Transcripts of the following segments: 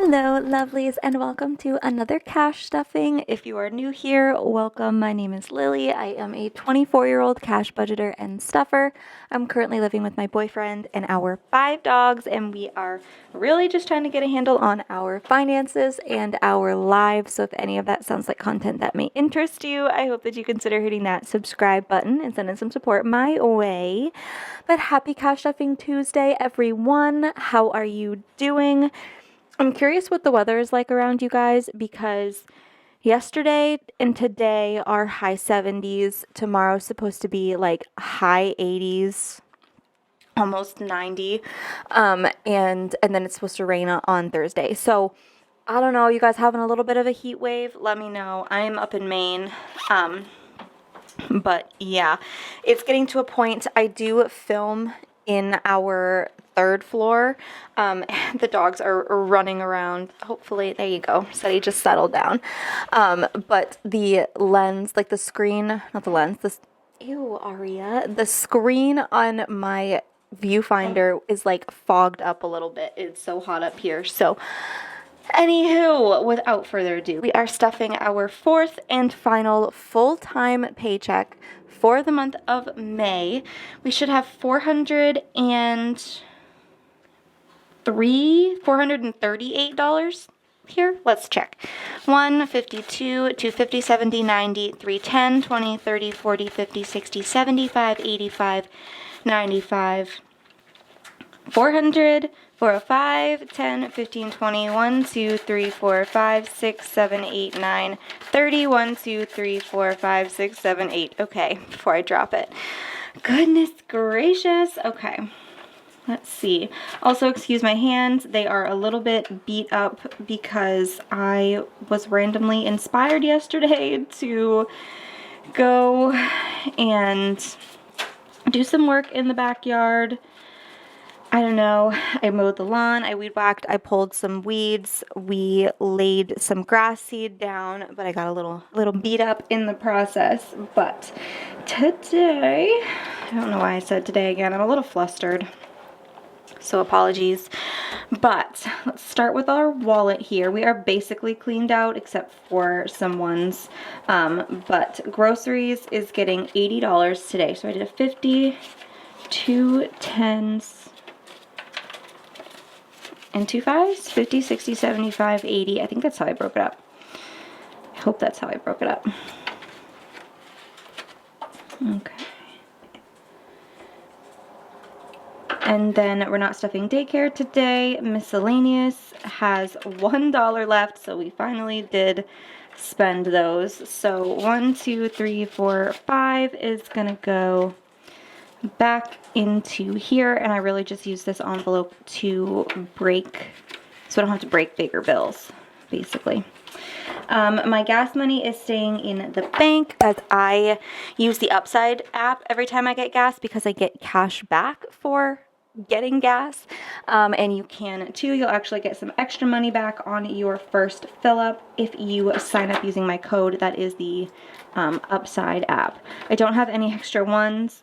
Hello, lovelies, and welcome to another cash stuffing. If you are new here, welcome. My name is Lily. I am a 24-year-old cash budgeter and stuffer. I'm currently living with my boyfriend and our 5 dogs, and we are really just trying to get a handle on our finances and our lives. So if any of that sounds like content that may interest you, I hope that you consider hitting that subscribe button and sending some support my way. But happy Cash Stuffing Tuesday, everyone. How are you doing? I'm curious what the weather is like around you guys, because yesterday and today are high 70s. Tomorrow's supposed to be like high 80s, almost 90. And then it's supposed to rain on Thursday. So I don't know, you guys having a little bit of a heat wave? Let me know. I'm up in Maine. But yeah, it's getting to a point. I do film in our 3rd floor. The dogs are running around. Hopefully, there you go. So he just settled down. But the lens, like the screen, not the lens, ew, Aria, the screen on my viewfinder is like fogged up a little bit. It's so hot up here. So anywho, without further ado, we are stuffing our 4th and final full-time paycheck for the month of May. We should have $438 here. Let's check. 1, 52, 250, 70, 90, 310, 20, 30, 40, 50, 60, 75, 85, 95, 400, 405, 10, 15, 20, 1, 2, 3, 4, 5, 6, 7, 8, 9, 30, 1, 2, 3, 4, 5, 6, 7, 8. Okay, before I drop it. Goodness gracious. Okay. Let's see. Also, excuse my hands. They are a little bit beat up because I was randomly inspired yesterday to go and do some work in the backyard. I don't know, I mowed the lawn, I weed whacked, I pulled some weeds, we laid some grass seed down, but I got a little beat up in the process. But today, I don't know why I said today again, I'm a little flustered, so apologies. But let's start with our wallet here. We are basically cleaned out except for some ones, but groceries is getting $80 today. So I did a 50, 2 10s, and 2 5s, 50, 60, 75, 80. I think that's how I broke it up. I hope that's how I broke it up. Okay. And then we're not stuffing daycare today. Miscellaneous has $1 left, so we finally did spend those. So 1, 2, 3, 4, 5 is gonna go back into here, and I really just use this envelope to break, so I don't have to break bigger bills, basically. My gas money is staying in the bank as I use the Upside app every time I get gas because I get cash back for getting gas, and you can too. You'll actually get some extra money back on your first fill up if you sign up using my code. That is the Upside app. I don't have any extra ones.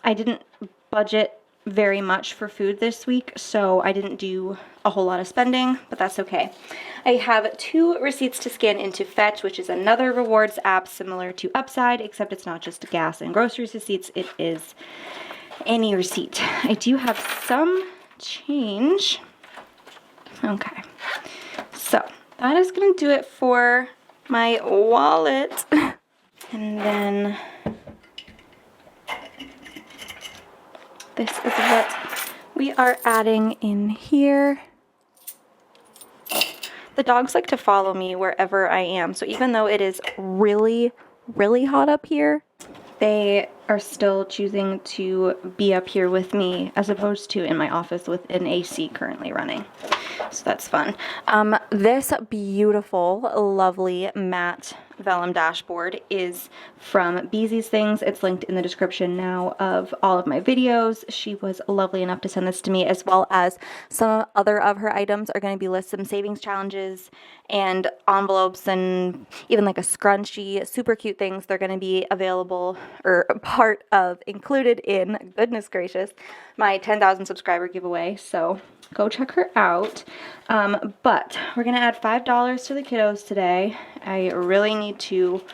I didn't budget very much for food this week, so I didn't do a whole lot of spending, but that's okay. I have 2 receipts to scan into Fetch, which is another rewards app similar to Upside, except it's not just gas and groceries receipts, it is any receipt. I do have some change. Okay, so that is going to do it for my wallet. And then this is what we are adding in here. The dogs like to follow me wherever I am, so even though it is really, really hot up here, they are still choosing to be up here with me as opposed to in my office with an AC currently running. So that's fun. This beautiful, lovely matte vellum dashboard is from Beezy's Things. It's linked in the description now of all of my videos. She was lovely enough to send this to me, as well as some other of her items are going to be listed, some savings challenges and envelopes and even like a scrunchie, super cute things. They're going to be available or part of, included in, goodness gracious, my 10,000 subscriber giveaway. So go check her out. But we're going to add $5 to the kiddos today. I really need to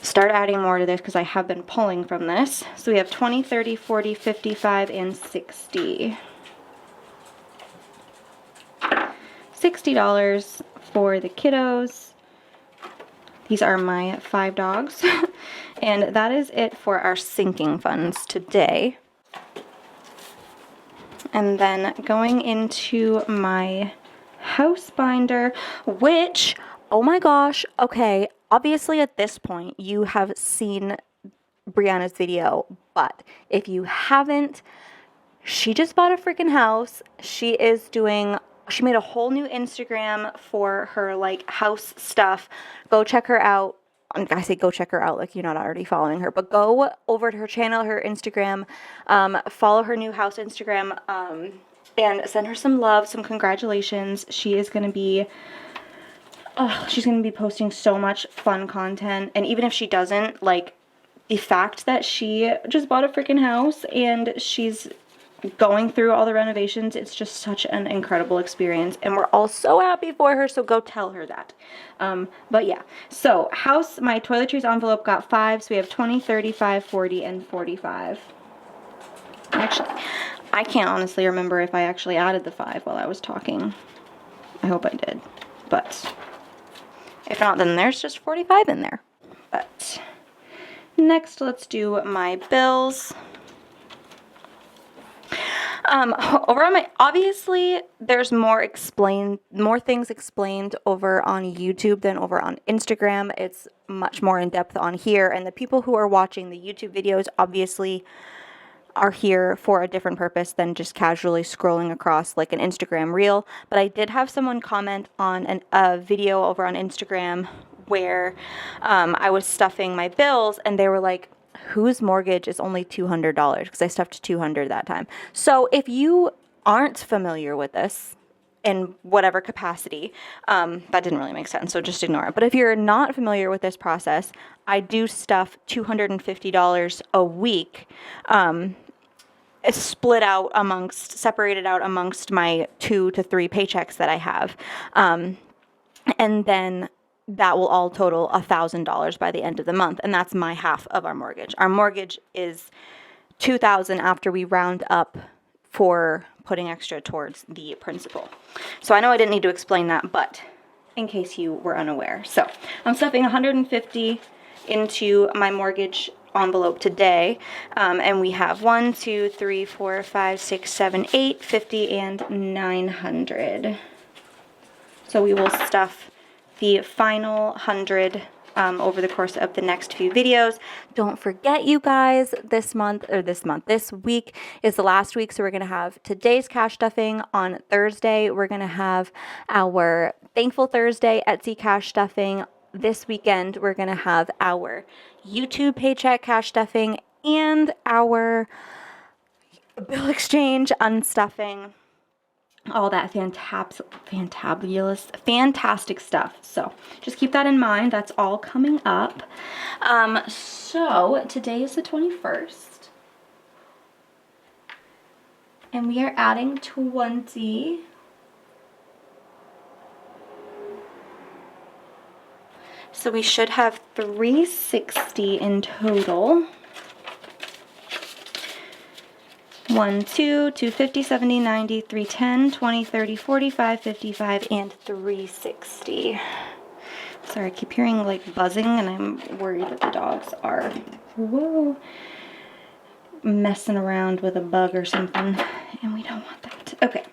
start adding more to this because I have been pulling from this. So we have 20, 30, 40, 55, and 60. $60 for the kiddos. These are my 5 dogs. And that is it for our sinking funds today. And then going into my house binder, which, oh my gosh, okay, obviously at this point you have seen Brianna's video, but if you haven't, she just bought a freaking house. She made a whole new Instagram for her like house stuff. Go check her out. I say go check her out like you're not already following her, but go over to her channel, her Instagram, follow her new house Instagram, and send her some love, some congratulations. She is going to be, she's going to be posting so much fun content. And even if she doesn't, like, the fact that she just bought a freaking house and she's going through all the renovations, it's just such an incredible experience, and we're all so happy for her, so go tell her that. But yeah, so house, my toiletries envelope got 5, so we have 20, 35, 40, and 45. Actually, I can't honestly remember if I actually added the 5 while I was talking. I hope I did, but if not, then there's just 45 in there. But next, let's do my bills. Over on my, obviously there's more things explained over on YouTube than over on Instagram. It's much more in depth on here, and the people who are watching the YouTube videos obviously are here for a different purpose than just casually scrolling across like an Instagram reel. But I did have someone comment on a video over on Instagram where I was stuffing my bills, and they were like, whose mortgage is only $200? Because I stuffed $200 that time. So if you aren't familiar with this in whatever capacity, that didn't really make sense, so just ignore it. But if you're not familiar with this process, I do stuff $250 a week, separated out amongst my 2 to 3 paychecks that I have. And then that will all total $1,000 by the end of the month, and that's my half of our mortgage. Our mortgage is $2,000 after we round up for putting extra towards the principal. So I know I didn't need to explain that, but in case you were unaware. So I'm stuffing $150 into my mortgage envelope today, and we have 1, 2, 3, 4, 5, 6, 7, 8, 50, and $900. So we will stuff the final 100 over the course of the next few videos. Don't forget, you guys, this week is the last week, so we're going to have today's cash stuffing on Thursday. We're going to have our Thankful Thursday Etsy cash stuffing. This weekend, we're going to have our YouTube paycheck cash stuffing and our bill exchange unstuffing. All that fantastic stuff. So just keep that in mind. That's all coming up. So today is the 21st. And we are adding 20. So we should have 360 in total. 1, 2, 250, 70, 90, 310, 20, 30, 45, 55, and 360. Sorry, I keep hearing like buzzing, and I'm worried that the dogs are, messing around with a bug or something, and we don't want that. Okay,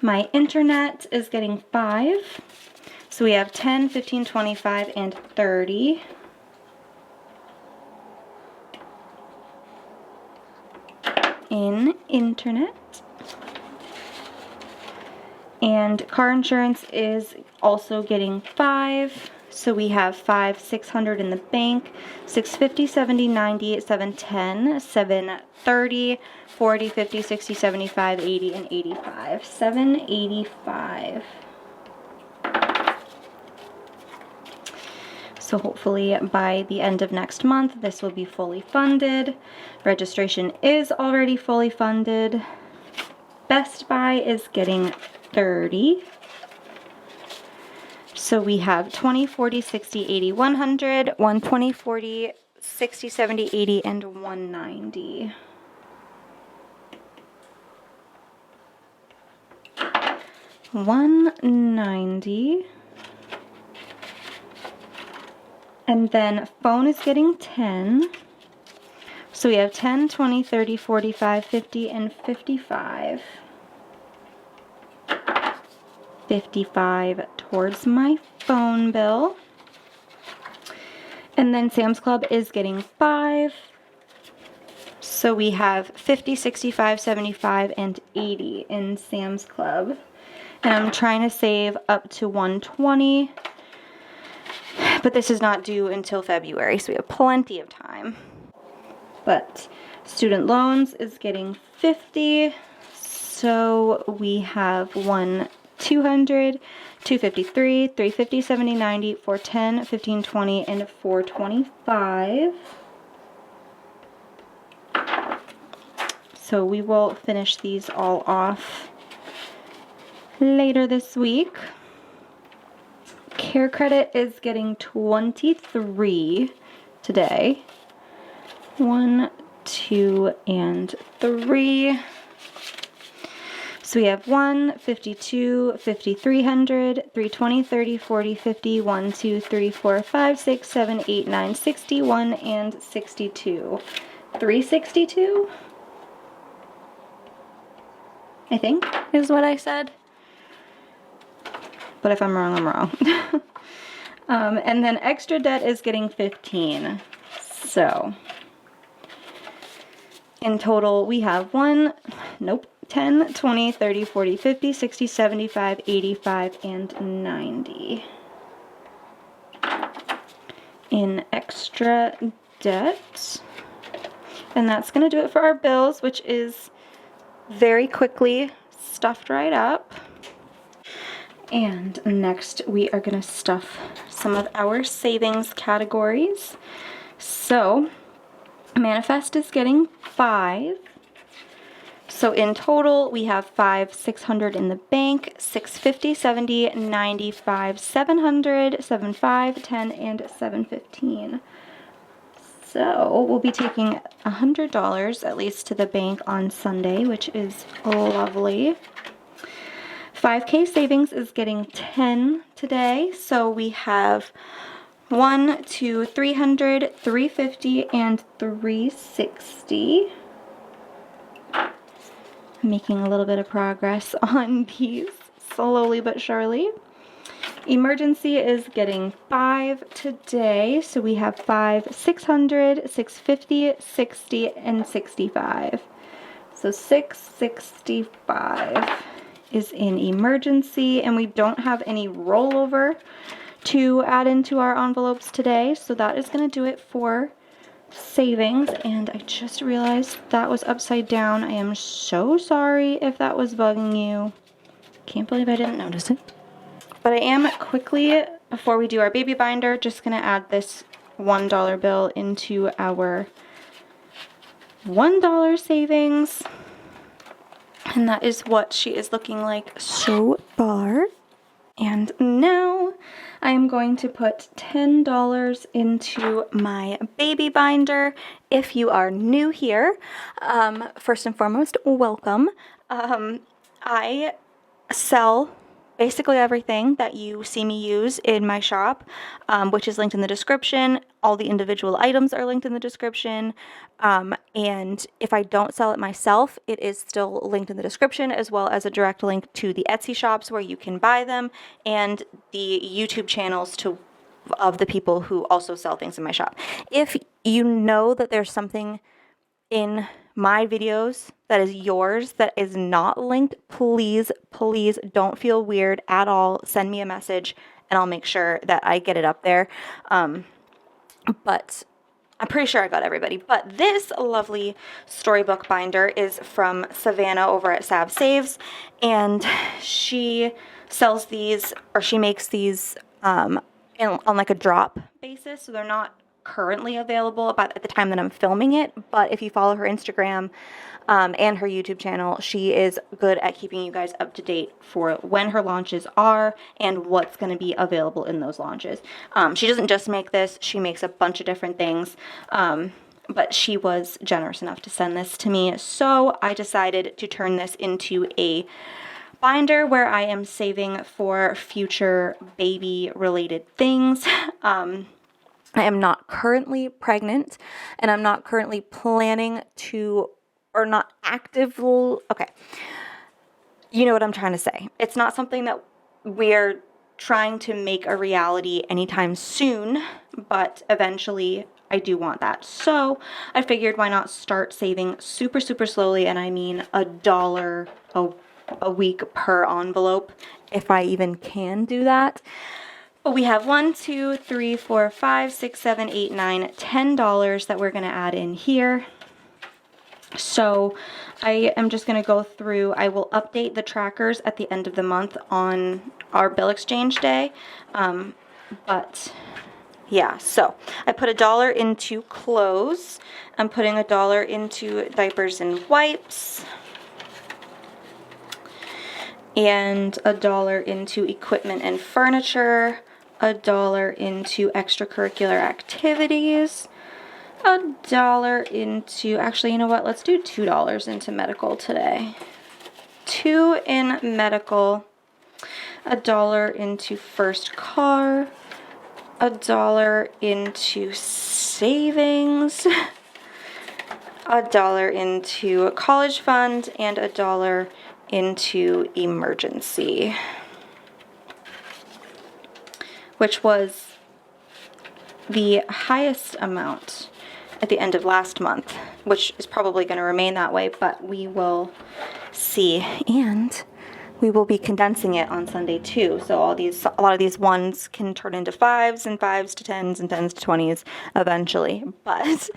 my internet is getting 5. So we have 10, 15, 25, and 30. In internet. And car insurance is also getting 5. So we have 600 in the bank, 650, 70, 90, 710, 730, 40, 50, 60, 75, 80, and 85. 785. So hopefully by the end of next month, this will be fully funded. Registration is already fully funded. Best Buy is getting 30. So we have 20, 40, 60, 80, 100, 120, 40, 60, 70, 80, and 190. $190. And then phone is getting 10. So we have 10, 20, 30, 45, 50, and 55. 55 towards my phone bill. And then Sam's Club is getting 5. So we have 50, 65, 75, and 80 in Sam's Club. And I'm trying to save up to 120. But this is not due until February, so we have plenty of time. But student loans is getting 50. So we have 200, 253, 350, 70, 90, 410, 15, 20, and 425. So we will finish these all off later this week. Care Credit is getting 23 today. 1, 2, and 3. So we have 1, 52, 5300, 320, 30, 40, 50, 1, 2, 3, 4, 5, 6, 7, 8, 9, 61, and 62. 362? I think is what I said. But if I'm wrong, I'm wrong. And then extra debt is getting 15. So in total, we have 10, 20, 30, 40, 50, 60, 75, 85, and 90 in extra debt. And that's going to do it for our bills, which is very quickly stuffed right up. And next we are going to stuff some of our savings categories. So Manifest is getting 5. So in total we have 600 in the bank, 650, 70, 95, 700, 75, 10, and 715. So we'll be taking $100 at least to the bank on Sunday, which is lovely. 5K savings is getting 10 today. So we have 1, 2, 300, 350, and 360. Making a little bit of progress on these, slowly but surely. Emergency is getting 5 today, so we have 600, 650, 60, and 65. So 665 is in emergency, and we don't have any rollover to add into our envelopes today, so that is going to do it for savings. And I just realized that was upside down. I am so sorry if that was bugging you. Can't believe I didn't notice it. But I am quickly, before we do our baby binder, just going to add this $1 bill into our $1 savings. And that is what she is looking like so far. And now I am going to put $10 into my baby binder. If you are new here, first and foremost, welcome. I sell basically everything that you see me use in my shop, which is linked in the description. All the individual items are linked in the description. And if I don't sell it myself, it is still linked in the description, as well as a direct link to the Etsy shops where you can buy them, and the YouTube channels of the people who also sell things in my shop. If you know that there's something in my videos that is yours that is not linked, please don't feel weird at all. Send me a message and I'll make sure that I get it up there. But I'm pretty sure I got everybody. But this lovely storybook binder is from Savannah over at Sav Saves, and she sells these, or she makes these on like a drop basis, so they're not currently available about at the time that I'm filming it. But if you follow her Instagram and her YouTube channel, she is good at keeping you guys up to date for when her launches are and what's going to be available in those launches. She doesn't just make this, she makes a bunch of different things. But she was generous enough to send this to me, so I decided to turn this into a binder where I am saving for future baby related things. I am not currently pregnant, and I'm not currently planning to, or not actively, okay, you know what I'm trying to say. It's not something that we're trying to make a reality anytime soon, but eventually I do want that. So I figured why not start saving super, super slowly, and I mean $1 a week per envelope, if I even can do that. But we have $1, $2, $3, $4, $5, $6, $7, $8, $9, $10 that we're going to add in here. So I am just going to go through. I will update the trackers at the end of the month on our bill exchange day. But yeah, so I put $1 into clothes. I'm putting $1 into diapers and wipes. And $1 into equipment and furniture. $1 into extracurricular activities. $1 into, actually, you know what? Let's do $2 into medical today. $2 in medical. $1 into first car. $1 into savings. $1 into college fund, and $1 into emergency, which was the highest amount at the end of last month, which is probably going to remain that way, but we will see. And we will be condensing it on Sunday too. So a lot of these ones can turn into 5s and 5s to 10s and 10s to 20s eventually. But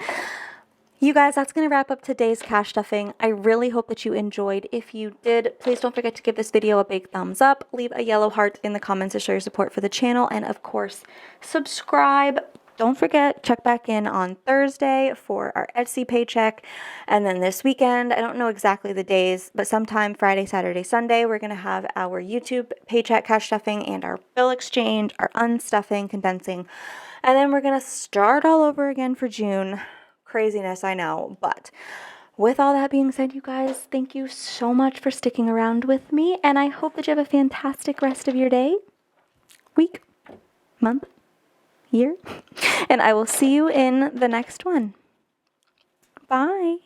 you guys, that's going to wrap up today's cash stuffing. I really hope that you enjoyed. If you did, please don't forget to give this video a big thumbs up. Leave a yellow heart in the comments to show your support for the channel. And of course, subscribe. Don't forget, check back in on Thursday for our Etsy paycheck. And then this weekend, I don't know exactly the days, but sometime Friday, Saturday, Sunday, we're going to have our YouTube paycheck cash stuffing and our bill exchange, our unstuffing, condensing. And then we're going to start all over again for June. Craziness, I know. But with all that being said, you guys, thank you so much for sticking around with me. And I hope that you have a fantastic rest of your day, week, month, year, and I will see you in the next one. Bye.